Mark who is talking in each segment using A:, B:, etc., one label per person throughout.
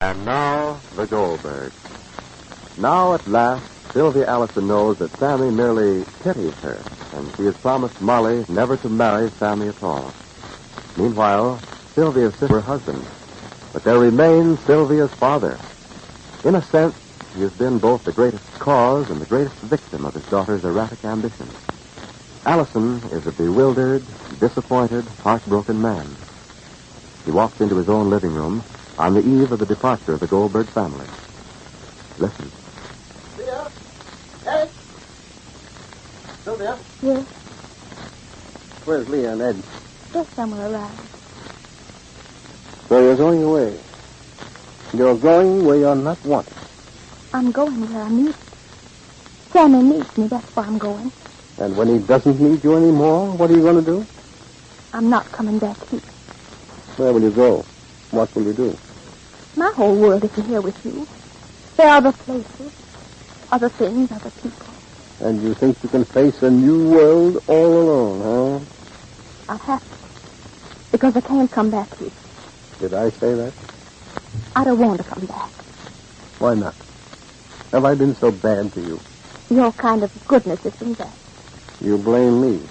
A: And now, the Goldbergs. Now, at last, Sylvia Allyson knows that Sammy merely pities her, and she has promised Molly never to marry Sammy at all. Meanwhile, Sylvia's sister her husband, but there remains Sylvia's father. In a sense, he has been both the greatest cause and the greatest victim of his daughter's erratic ambitions. Allyson is a bewildered, disappointed, heartbroken man. He walks into his own living room on the eve of the departure of the Goldberg family. Listen.
B: Sylvia? Ed? Sylvia?
C: Yes?
B: Where's Leah and Ed?
C: They're somewhere around.
B: So you're going away. You're going where you're not wanted.
C: I'm going where I'm needed. Sammy needs me, that's why I'm going.
B: And when he doesn't need you anymore, what are you going to do?
C: I'm not coming back here.
B: Where will you go? What will you do?
C: My whole world isn't here with you. There are other places, other things, other people.
B: And you think you can face a new world all alone, huh?
C: I have to. Because I can't come back here.
B: Did I say that?
C: I don't want to come back.
B: Why not? Have I been so bad to you?
C: Your kind of goodness isn't that.
B: You blame me.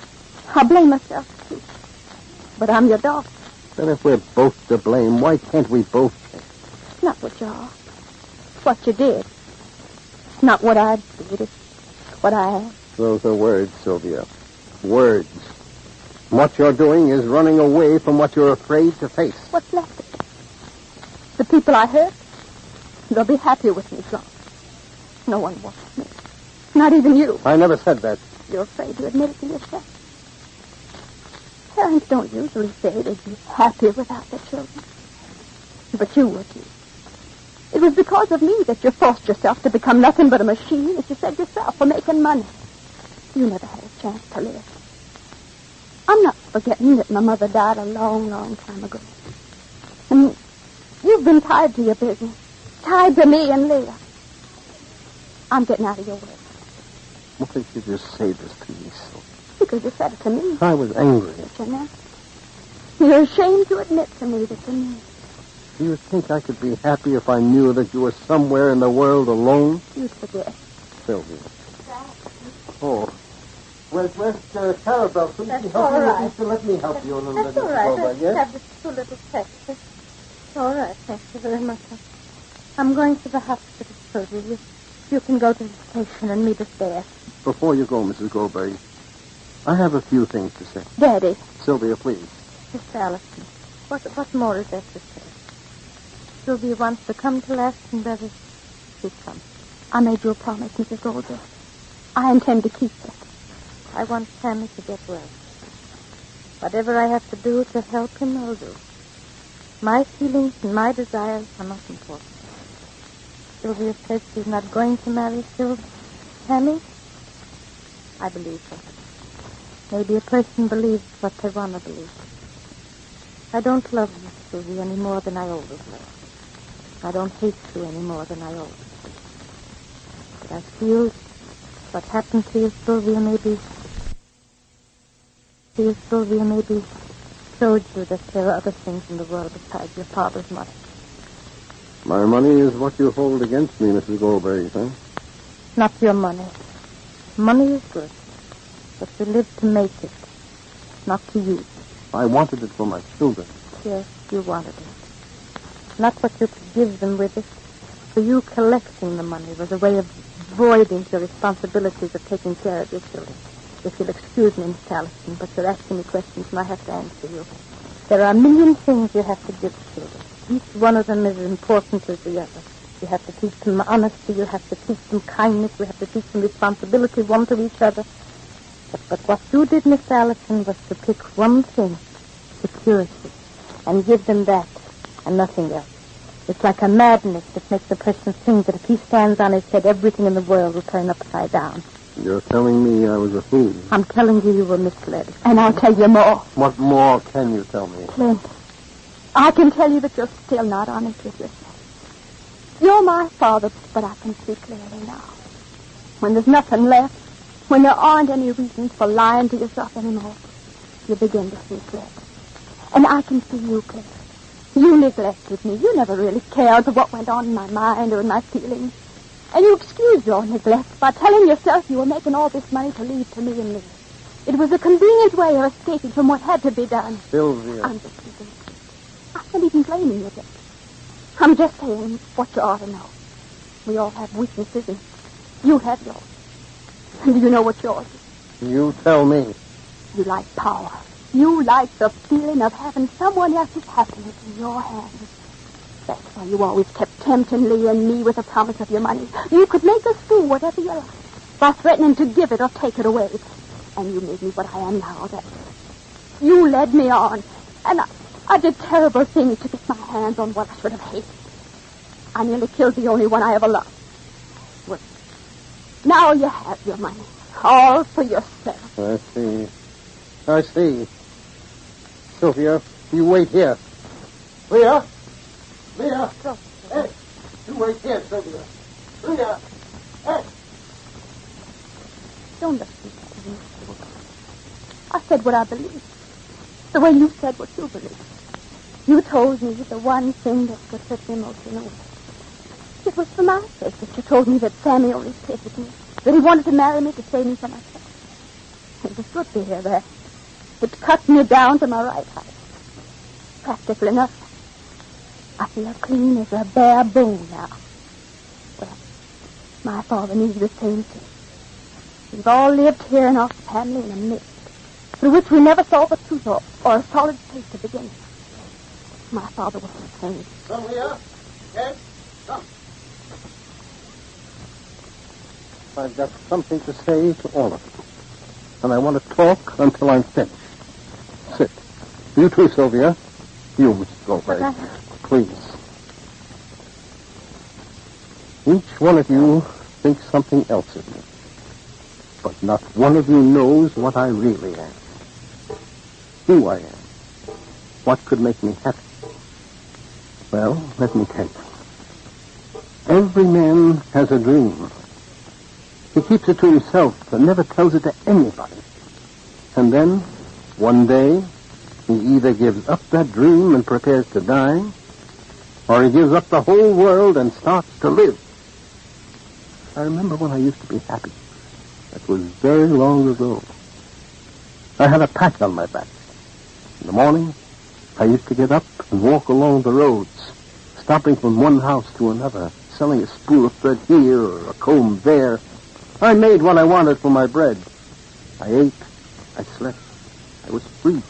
C: I blame myself, too. But I'm your daughter.
B: Then if we're both to blame, why can't we both say?
C: It's not what you are. It's what you did. It's not what I did. It's what I am.
B: Those are words, Sylvia. Words. What you're doing is running away from what you're afraid to face.
C: What's left of it? The people I hurt, they'll be happy with me, John. No one wants me. Not even you.
B: I never said that.
C: You're afraid to admit it to yourself. Parents don't usually say they'd be happier without their children. But you would. It was because of me that you forced yourself to become nothing but a machine, as you said yourself, for making money. You never had a chance to live. I'm not forgetting that my mother died a long, long time ago. And you've been tied to your business, tied to me and Leah. I'm getting out of your way.
B: Why did you just say this to me, Sylvia?
C: Because you said it to me.
B: I was angry.
C: But you're not. You're ashamed to admit to me that you're me.
B: Do you think I could be happy if I knew that you were somewhere in the world alone?
C: You'd forget.
B: Sylvia. Oh. Where's Clarabelle?
C: That's all right.
B: Let me help you a little
C: That's
B: bit.
C: all right.
B: Goldberg, yes?
C: I have just two little texts. It's all right. Thank you very much. I'm going to the hospital, Sylvia. You can go to the station and meet us there.
B: Before you go, Mrs. Goldberg, I have a few things to say.
C: Daddy.
B: Sylvia, please.
C: Miss Allyson, what more is there to say? Sylvia wants to come to Aston, brother. She comes. I made you a promise, Mrs. Goldberg. I intend to keep it. I want Sammy to get well. Whatever I have to do to help him, I'll do. My feelings and my desires are not important. Sylvia says she's not going to marry Sammy. I believe her. Maybe a person believes what they want to believe. I don't love you, Sylvia, any more than I always loved. I don't hate you any more than I always did. But I feel what happened to you, Sylvia, maybe showed you that there are other things in the world besides your father's money.
B: My money is what you hold against me, Mrs. Goldberg, huh?
C: Not your money. Money is good, but you live to make it, not to use it.
B: I wanted it for my children.
C: Yes, you wanted it. Not what you could give them with it. For you, collecting the money was a way of avoiding the responsibilities of taking care of your children. If you'll excuse me, Miss Allyson, but you're asking me questions and I have to answer you. There are a million things you have to give children. Each one of them is as important as the other. You have to teach them honesty. You have to teach them kindness. You have to teach them responsibility one to each other. But what you did, Miss Allyson, was to pick one thing, security, and give them that and nothing else. It's like a madness that makes a person think that if he stands on his head, everything in the world will turn upside down.
B: You're telling me I was a fool.
C: I'm telling you were misled. And I'll tell you more.
B: What more can you tell me?
C: Clint, I can tell you that you're still not honest with yourself. You're my father, but I can see clearly now. When there's nothing left, when there aren't any reasons for lying to yourself anymore, you begin to see clearly. And I can see you clearly. You neglected me. You never really cared for what went on in my mind or in my feelings. And you excused your neglect by telling yourself you were making all this money to leave to me and me. It was a convenient way of escaping from what had to be done.
B: Sylvia.
C: I'm just kidding. I'm not even blaming you, Dick. I'm just saying what you ought to know. We all have weaknesses, and you have yours. And do you know what yours is?
B: You tell me.
C: You like power. You like the feeling of having someone else's happiness in your hands. That's why you always kept tempting Lee and me with the promise of your money. You could make us do whatever you like by threatening to give it or take it away. And you made me what I am now. You led me on, and I did terrible things to get my hands on what I should have hated. I nearly killed the only one I ever loved. Well, now you have your money, all for yourself.
B: I see. Sylvia, you wait here. Leah! Hey, you wait here, Sylvia. Leah! Hey!
C: Don't listen to me. I said what I believed. The way you said what you believed. You told me the one thing that could hurt me emotionally. It was for my sake that you told me that Sammy only pitied me, that he wanted to marry me to save me from myself. It was good to hear that. It cut me down to my right height. Practical enough. I feel clean as a bare bone now. Well, my father knew the same thing. We've all lived here in our family in a mist, through which we never saw the truth or a solid place to begin with. My father was the same.
B: Come here. Ed, come. I've got something to say to all of you. And I want to talk until I'm finished. Sit. You too, Sylvia. You, Mrs. Goldberg. Please. Each one of you thinks something else of me. But not one of you knows what I really am. Who I am. What could make me happy. Well, let me tell you. Every man has a dream. He keeps it to himself and never tells it to anybody. And then, one day, he either gives up that dream and prepares to die, or he gives up the whole world and starts to live. I remember when I used to be happy. That was very long ago. I had a pack on my back. In the morning, I used to get up and walk along the roads, stopping from one house to another, selling a spool of thread here or a comb there. I made what I wanted for my bread. I ate. I slept. I was free.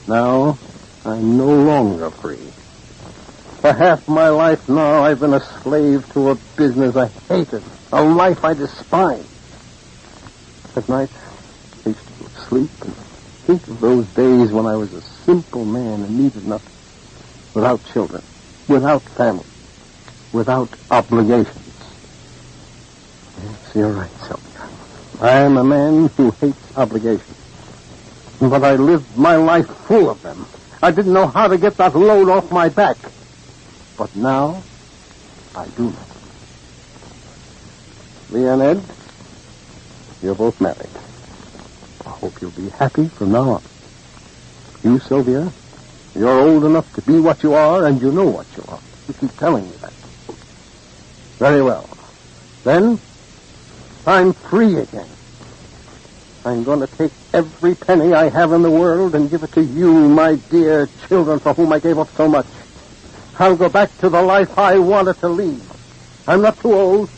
B: Now, I'm no longer free. For half my life now, I've been a slave to a business I hated, a life I despised. At night, I used to go to sleep and think of those days when I was a simple man and needed nothing, without children, without family, without obligations. Yes, you're right, Sylvia. I am a man who hates obligations. But I lived my life full of them. I didn't know how to get that load off my back. But now, I do know. Leah and Ed, you're both married. I hope you'll be happy from now on. You, Sylvia, you're old enough to be what you are, and you know what you are. You keep telling me that. Very well. Then, I'm free again. I'm going to take every penny I have in the world and give it to you, my dear children, for whom I gave up so much. I'll go back to the life I wanted to lead. I'm not too old.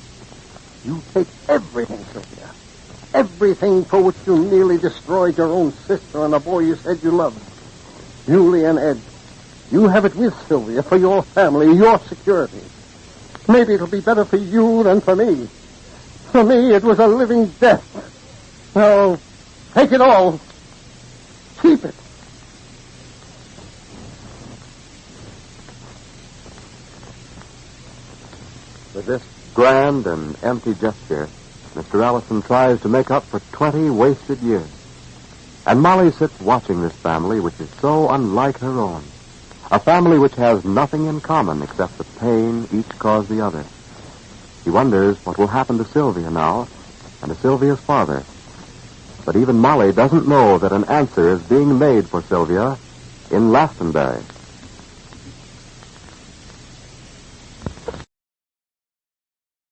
B: You take everything, Sylvia. Everything for which you nearly destroyed your own sister and a boy you said you loved. Julie and Ed, you have it with Sylvia for your family, your security. Maybe it'll be better for you than for me. For me, it was a living death. Now, take it all. Keep it.
A: With this grand and empty gesture, Mr. Allyson tries to make up for 20 wasted years. And Molly sits watching this family, which is so unlike her own. A family which has nothing in common except the pain each caused the other. She wonders what will happen to Sylvia now, and to Sylvia's father. But even Molly doesn't know that an answer is being made for Sylvia in Glastonbury.